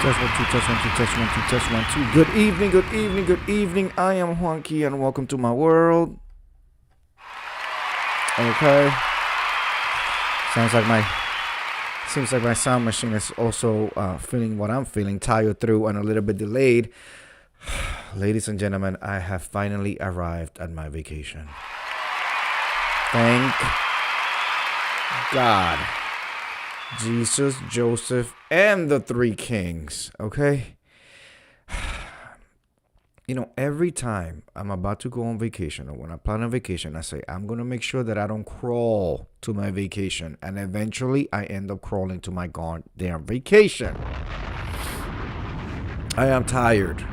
Test one, two, test one, two, test one, two, test one, two. Good evening, good evening, good evening. I am Juanqui and welcome to my world. Okay. Seems like my sound machine is also feeling what I'm feeling, tired through and a little bit delayed. Ladies and gentlemen, I have finally arrived at my vacation. Thank God. Jesus, Joseph, and the three kings, okay? You know, every time I'm about to go on vacation or when I plan a vacation, I say, I'm going to make sure that I don't crawl to my vacation. And eventually, I end up crawling to my goddamn vacation. I am tired,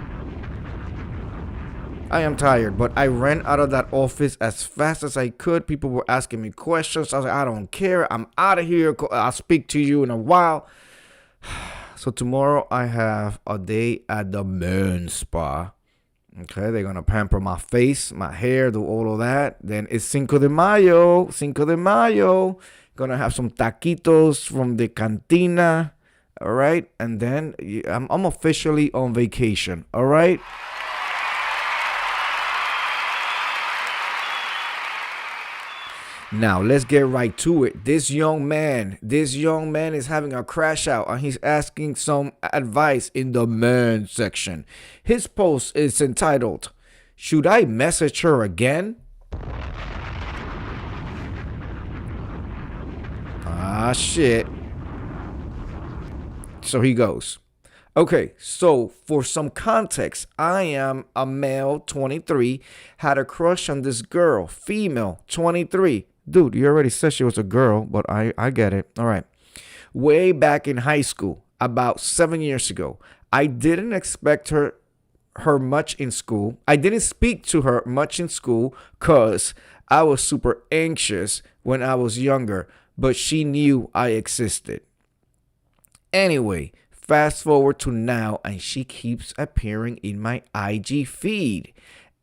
but I ran out of that office as fast as I could. People were asking me questions. I was like, I don't care. I'm out of here. I'll speak to you in a while. So tomorrow I have a day at the men's spa. Okay, they're going to pamper my face, my hair, do all of that. Then it's Cinco de Mayo. Going to have some taquitos from the cantina. All right. And then I'm officially on vacation. All right. Now, let's get right to it. This young man is having a crash out and he's asking some advice in the men section. His post is entitled, "Should I message her again?" Ah, shit. So he goes. Okay, so for some context, I am a male, 23, had a crush on this girl, female, 23. Dude, you already said she was a girl, but I get it. All right. Way back in high school, about 7 years ago, I didn't expect her much in school. I didn't speak to her much in school because I was super anxious when I was younger, but she knew I existed. Anyway, fast forward to now, and she keeps appearing in my IG feed.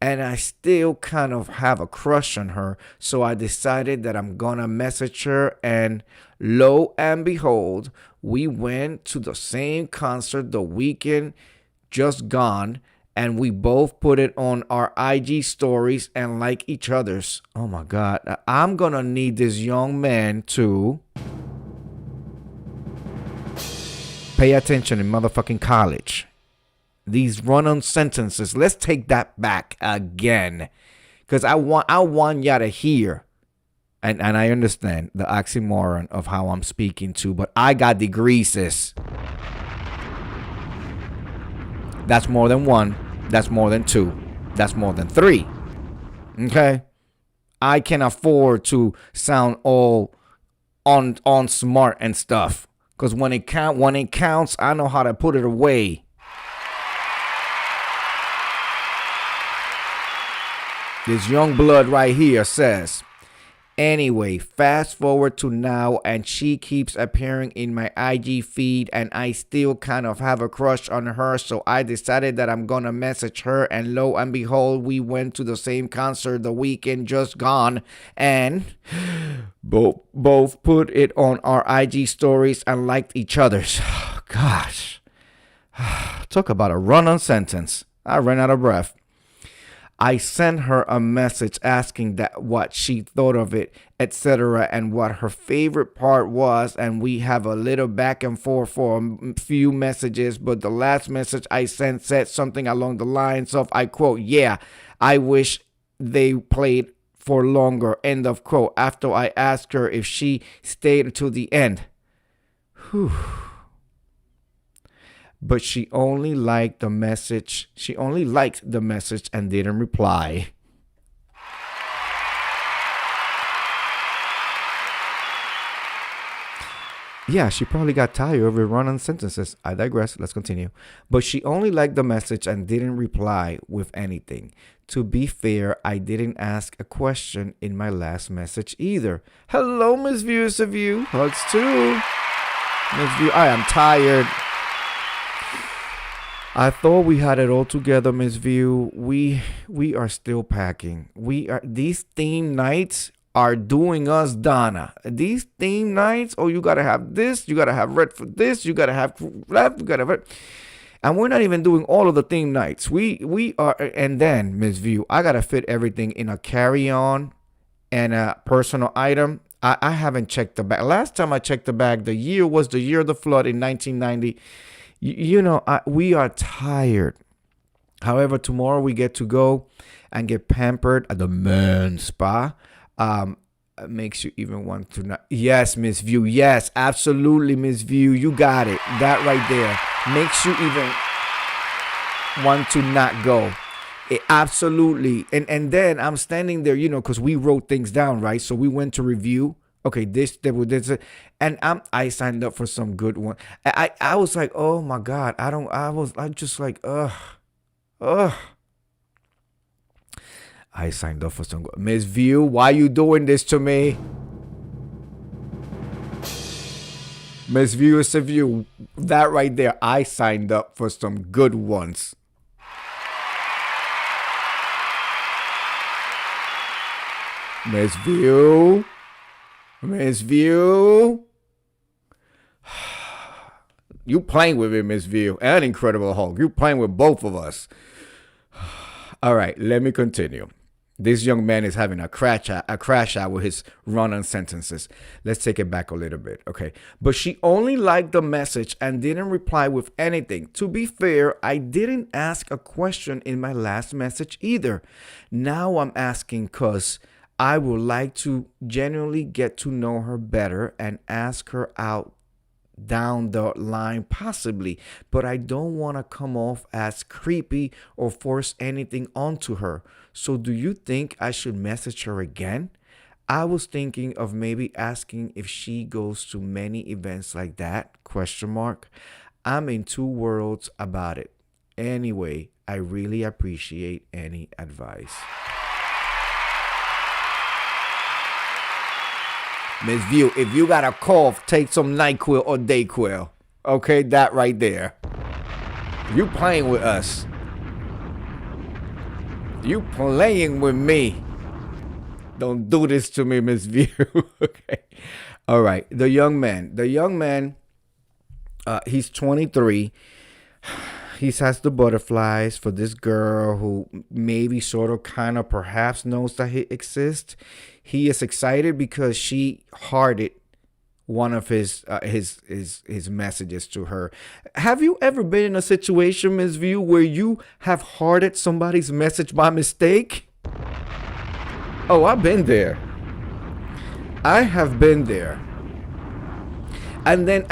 And I still kind of have a crush on her. So I decided that I'm going to message her. And lo and behold, we went to the same concert the weekend just gone. And we both put it on our IG stories and like each other's. Oh my God. I'm going to need this young man to pay attention in motherfucking college. These run-on sentences, let's take that back again. Because I want y'all to hear. And I understand the oxymoron of how I'm speaking to, but I got degrees, sis. That's more than one. That's more than two. That's more than three. Okay? I can afford to sound all on smart and stuff. Because when it counts, I know how to put it away. This young blood right here says, anyway, fast forward to now and she keeps appearing in my IG feed and I still kind of have a crush on her. So I decided that I'm going to message her, and lo and behold, we went to the same concert the weekend just gone and both put it on our IG stories and liked each other's. Gosh, talk about a run-on sentence. I ran out of breath. I sent her a message asking that what she thought of it, etc., and what her favorite part was, and we have a little back and forth for a few messages, but the last message I sent said something along the lines of, I quote, "Yeah, I wish they played for longer," end of quote, after I asked her if she stayed until the end. Whew. But she only liked the message. She only liked the message and didn't reply. Yeah, she probably got tired of her run-on sentences. I digress. Let's continue. But she only liked the message and didn't reply with anything. To be fair, I didn't ask a question in my last message either. Hello, Miss Views of You. Hugs too. Miss View, I am tired. I thought we had it all together, Miss View. We are still packing. These theme nights are doing us, Donna. These theme nights, oh, you gotta have this, you gotta have red for this, you gotta have left, you gotta have red. And we're not even doing all of the theme nights. We are, and then Miss View, I gotta fit everything in a carry-on and a personal item. I haven't checked the bag. Last time I checked the bag, the year was the year of the flood in 1990. We are tired. However, tomorrow we get to go and get pampered at the men's spa. It makes you even want to not. Yes, Miss View. Yes, absolutely, Miss View. You got it. That right there makes you even want to not go. Absolutely. And then I'm standing there, because we wrote things down, right? So we went to review. Okay, this, and I signed up for some good one. I was like, oh my God, I just like, ugh. I signed up for some good. Miss View, why you doing this to me? Miss View is a view. That right there, I signed up for some good ones. Miss View. Miss View. You playing with me, Miss View, and Incredible Hulk. You playing with both of us. All right, let me continue. This young man is having a crash out with his run-on sentences. Let's take it back a little bit, okay? But she only liked the message and didn't reply with anything. To be fair, I didn't ask a question in my last message either. Now I'm asking because I would like to genuinely get to know her better and ask her out down the line possibly, but I don't want to come off as creepy or force anything onto her. So do you think I should message her again? I was thinking of maybe asking if she goes to many events like that, ? I'm in two worlds about it. Anyway, I really appreciate any advice. Miss View, if you got a cough, take some NyQuil or Dayquil. Okay, that right there. You playing with us. You playing with me. Don't do this to me, Miss View. Okay. All right. The young man, he's 23. He has the butterflies for this girl who maybe sort of kind of perhaps knows that he exists. He is excited because she hearted one of his messages to her. Have you ever been in a situation, Ms. View, where you have hearted somebody's message by mistake? Oh, I've been there. I have been there. And then,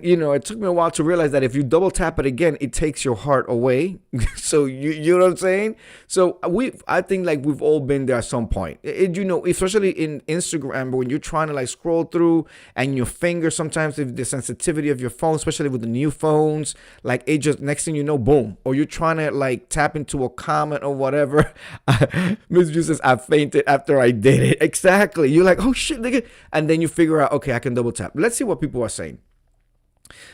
it took me a while to realize that if you double tap it again, it takes your heart away. So you know what I'm saying? So I think like we've all been there at some point. Especially in Instagram, when you're trying to like scroll through and your finger, sometimes if the sensitivity of your phone, especially with the new phones, like it just next thing you know, boom. Or you're trying to like tap into a comment or whatever. Ms. Ju says, I fainted after I did it. Exactly. You're like, oh shit, nigga. And then you figure out, okay, I can double tap. Let's see what people are saying.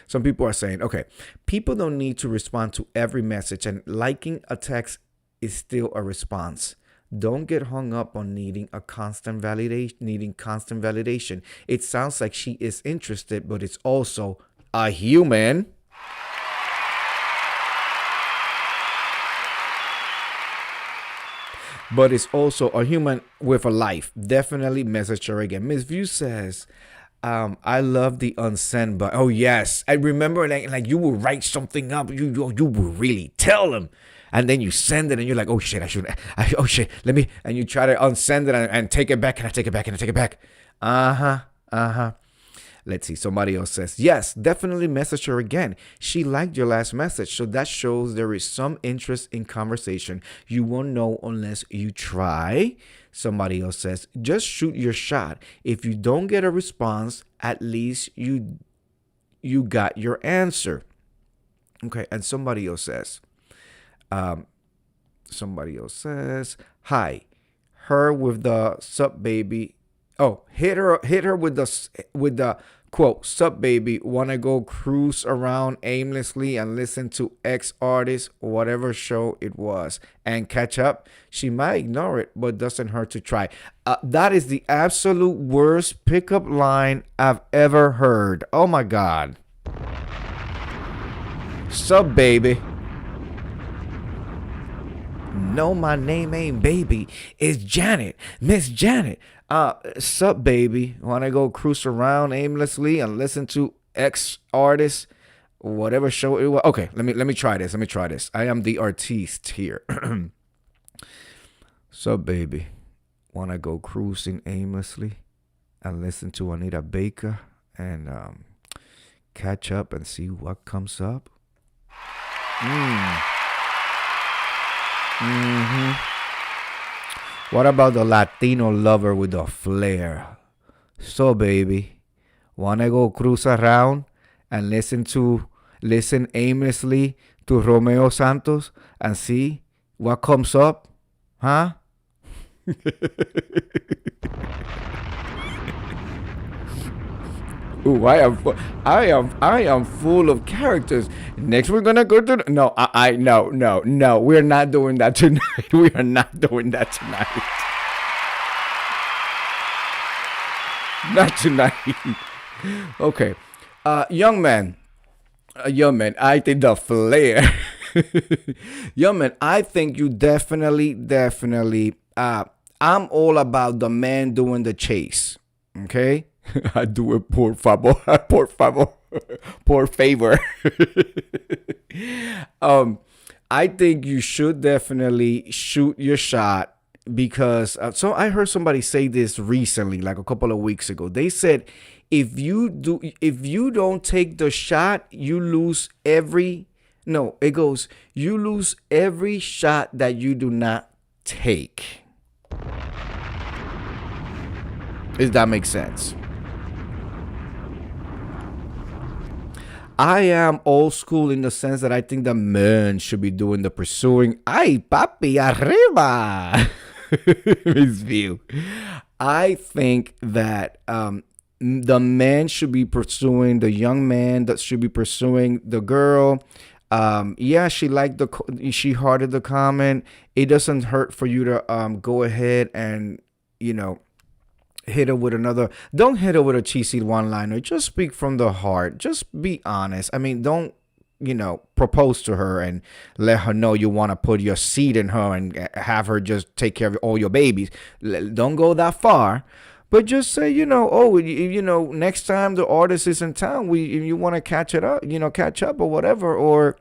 Some people are saying, okay, people don't need to respond to every message, and liking a text is still a response. Don't get hung up on needing constant validation. It sounds like she is interested, but it's also a human. But it's also a human with a life. Definitely message her again. Miss View says, I love the unsend button. Oh yes, I remember like you will write something up. You will really tell them, and then you send it, and you're like, oh shit, oh shit, let me. And you try to unsend it and take it back. Can I take it back? Can I take it back? Let's see. Somebody else says, yes, definitely message her again. She liked your last message, so that shows there is some interest in conversation. You won't know unless you try. Somebody else says, just shoot your shot. If you don't get a response, at least you got your answer. Okay, and somebody else says, hi, her with the sup baby. Oh, hit her with the quote, "Sup baby, wanna go cruise around aimlessly and listen to X artist, whatever show it was, and catch up." She might ignore it, but doesn't hurt to try. That is the absolute worst pickup line I've ever heard. Oh my god. "Sup baby." No, my name ain't baby. It's Janet. Miss Janet. Sup, baby? Wanna go cruise around aimlessly and listen to X artist, whatever show it was? Okay, let me try this. Let me try this. I am the artiste here. Sup, baby? Wanna go cruising aimlessly and listen to Anita Baker and catch up and see what comes up? What about the Latino lover with the flair? So, baby, wanna go cruise around and listen aimlessly to Romeo Santos and see what comes up? Huh? Ooh, I am full of characters. Next, we're gonna go to no, no. We're not doing that tonight. We are not doing that tonight. Not tonight. Okay, young man. I think the flair. Young man, I think you definitely. I'm all about the man doing the chase. Okay. I do it por favor, por favor, por favor. I think you should definitely shoot your shot because so I heard somebody say this recently, like a couple of weeks ago. They said if you don't take the shot, you lose every no, it goes you lose every shot that you do not take. Does that make sense? I am old school in the sense that I think the men should be doing the pursuing. Ay, papi, arriba. His view. I think that the man should be pursuing the young man. That should be pursuing the girl. Yeah, she hearted the comment. It doesn't hurt for you to go ahead and hit her with another. Don't hit her with a cheesy one liner. Just speak from the heart. Just be honest. I mean, don't propose to her and let her know you want to put your seed in her and have her just take care of all your babies. Don't go that far, but just say next time the artist is in town, you want to catch up or whatever, or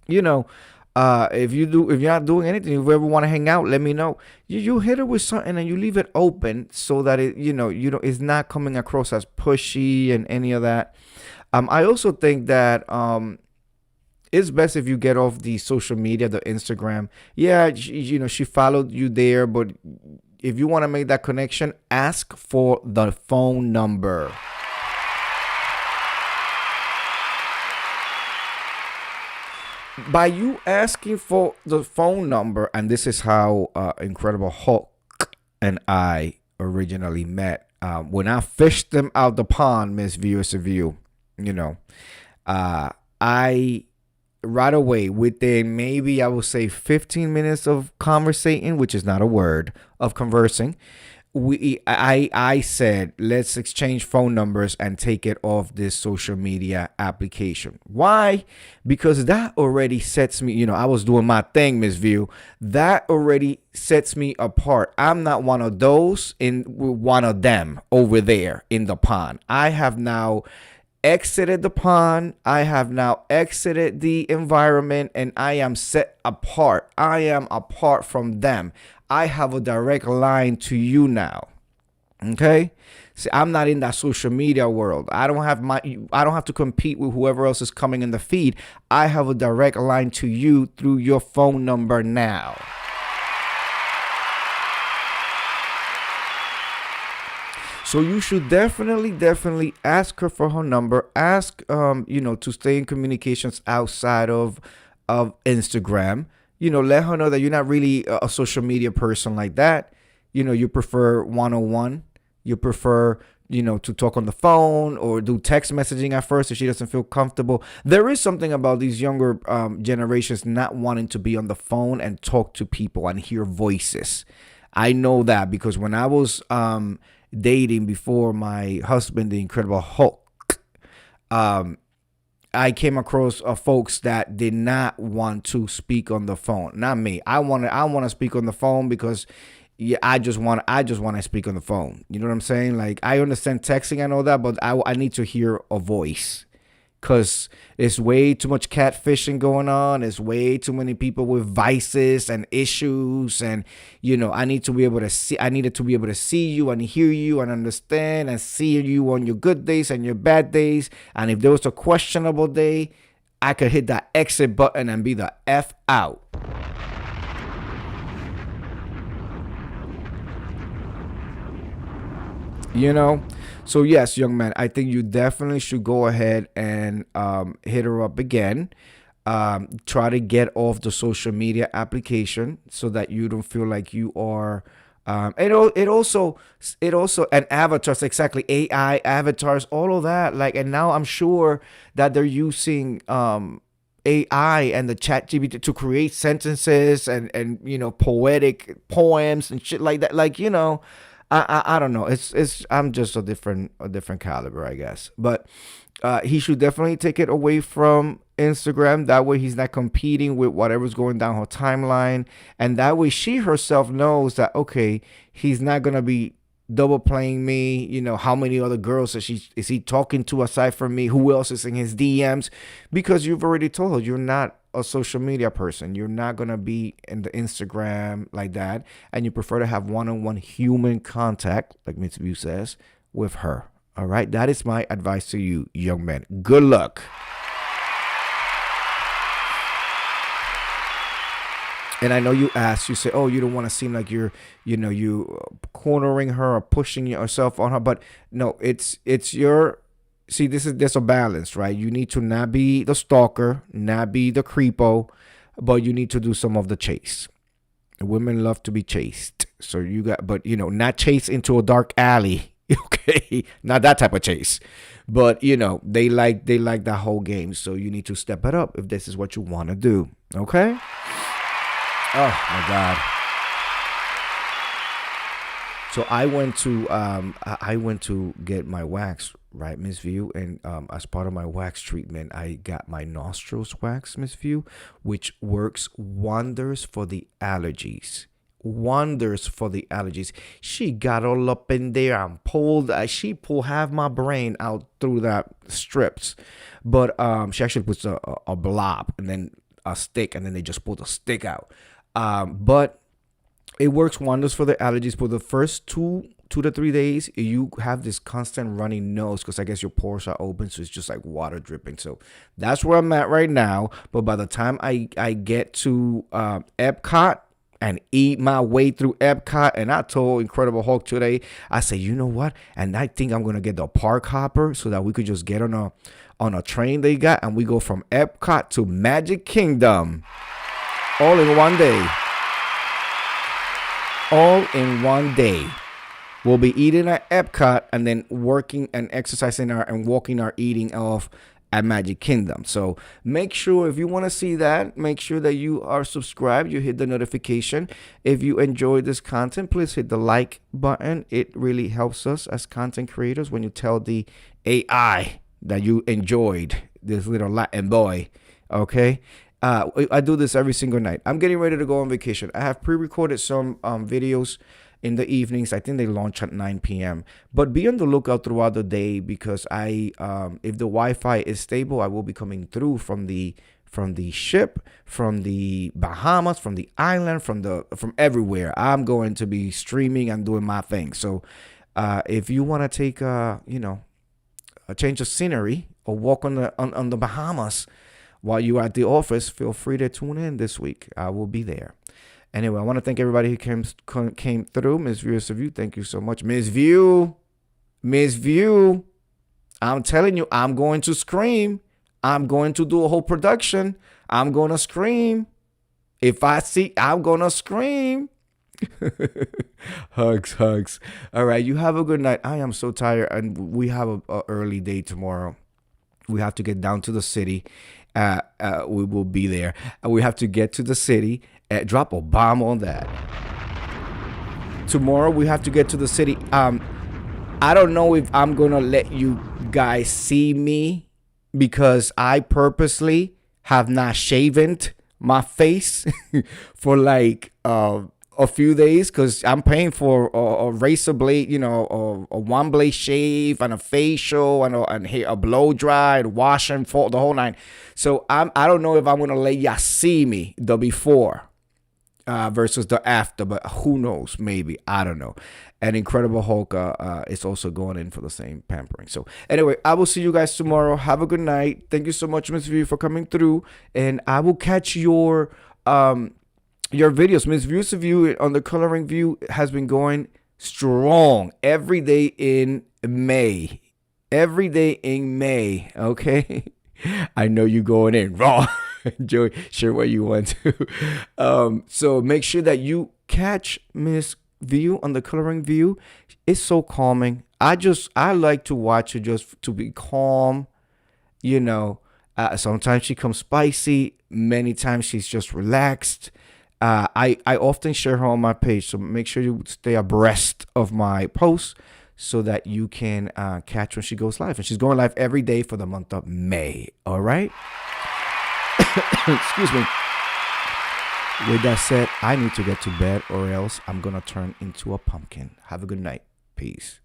if you're not doing anything, if you ever want to hang out, let me know. You hit it with something and you leave it open so that it's not coming across as pushy and any of that. I also think that it's best if you get off the social media, the Instagram. Yeah, she followed you there, but if you want to make that connection, ask for the phone number. By you asking for the phone number, and this is how Incredible Hulk and I originally met. When I fished them out the pond, Miss Viewers of You, I right away, within maybe I would say 15 minutes of conversating, which is not a word, of conversing, I said, let's exchange phone numbers and take it off this social media application. Why? Because that already sets me, I was doing my thing, Miss View. That already sets me apart. I'm not one of those in one of them over there in the pond. I have now exited the pond. I have now exited the environment, and I am set apart. I am apart from them. I have a direct line to you now. Okay? See, I'm not in that social media world. I don't have to compete with whoever else is coming in the feed. I have a direct line to you through your phone number now. So you should definitely ask her for her number. Ask to stay in communications outside of Instagram. Let her know that you're not really a social media person like that. You prefer one-on-one, You prefer, to talk on the phone or do text messaging at first if she doesn't feel comfortable. There is something about these younger generations not wanting to be on the phone and talk to people and hear voices. I know that because when I was dating before my husband, the Incredible Hulk, um, I came across folks that did not want to speak on the phone. Not me. I want to speak on the phone because yeah, I just want to speak on the phone. You know what I'm saying? Like I understand texting and all that, but I need to hear a voice because it's way too much catfishing going on. There's way too many people with vices and issues, and I need to be able to see. I needed to be able to see you and hear you and understand and see you on your good days and your bad days. And if there was a questionable day, I could hit that exit button and be the F out. you know so yes, young man, I think you definitely should go ahead and hit her up again. Try to get off the social media application so that you don't feel like you are it also and avatars, exactly, AI avatars, all of that, like, and now I'm sure that they're using AI and the chat GPT to create sentences and poetic poems and shit like that, like, I don't know. It's I'm just a different caliber, I guess. But he should definitely take it away from Instagram. That way, he's not competing with whatever's going down her timeline, and that way, she herself knows that okay, he's not gonna be double playing me. How many other girls is he talking to aside from me? Who else is in his DMs? Because you've already told her you're not a social media person. You're not gonna be in the Instagram like that, and you prefer to have one-on-one human contact, like Miss View says, with her. All right, that is my advice to you, young man. Good luck. And I know you say, oh, you don't want to seem like you cornering her or pushing yourself on her, but no, it's your. See, there's a balance, right? You need to not be the stalker, not be the creepo, but you need to do some of the chase. Women love to be chased, so but not chase into a dark alley. Okay, not that type of chase, but they like that whole game. So you need to step it up if this is what you want to do. Okay. Oh my God. So I went to get my wax, right, Miss View, and as part of my wax treatment, I got my nostrils wax, Miss View, which works wonders for the allergies. Wonders for the allergies. She got all up in there and she pulled half my brain out through that strips, but she actually puts a blob and then a stick, and then they just pull the stick out. But it works wonders for the allergies. For the first 2 to 3 days, you have this constant runny nose because I guess your pores are open, so it's just like water dripping. So that's where I'm at right now. But by the time I get to Epcot and eat my way through Epcot, and I told Incredible Hulk today, I say, you know what? And I think I'm gonna get the park hopper so that we could just get on a train they got, and we go from Epcot to Magic Kingdom all in one day. All in one day. We'll be eating at Epcot and then working and exercising and walking our eating off at Magic Kingdom. So make sure, if you want to see that, make sure that you are subscribed. You hit the notification. If you enjoy this content, please hit the like button. It really helps us as content creators when you tell the AI that you enjoyed this little Latin boy. Okay. I do this every single night. I'm getting ready to go on vacation. I have pre-recorded some videos in the evenings. I think they launch at 9 p.m. But be on the lookout throughout the day because if the Wi-Fi is stable, I will be coming through from the ship, from the Bahamas, from the island, from everywhere. I'm going to be streaming and doing my thing. So if you want to take a change of scenery or walk on the Bahamas while you're at the office, feel free to tune in this week. I will be there. Anyway, I want to thank everybody who came through. Miss View, thank you so much. Miss View, I'm telling you, I'm going to scream. I'm going to do a whole production. I'm going to scream. I'm going to scream. Hugs, hugs. All right, you have a good night. I am so tired, and we have a early day tomorrow. We have to get down to the city. We will be there. We have to get to the city. Drop a bomb on that. Tomorrow we have to get to the city. I don't know if I'm gonna let you guys see me because I purposely have not shaven my face for like a few days because I'm paying for a razor blade, a one blade shave and a facial and a blow dry and wash and fold the whole nine. So I don't know if I'm gonna let y'all see me the before versus the after, but who knows? Maybe, I don't know. And Incredible Hulk is also going in for the same pampering. So anyway, I will see you guys tomorrow. Have a good night. Thank you so much, Miss View, for coming through, and I will catch your videos. Miss View's View on the coloring view has been going strong every day in May. Every day in May, okay? I know you going in raw. Joey, share what you want to. So make sure that you catch Miss View on the coloring view. It's so calming. I like to watch it just to be calm. Sometimes she comes spicy. Many times she's just relaxed. I often share her on my page, so make sure you stay abreast of my posts so that you can catch when she goes live. And she's going live every day for the month of May. All right. Excuse me. With that said, I need to get to bed or else I'm going to turn into a pumpkin. Have a good night. Peace.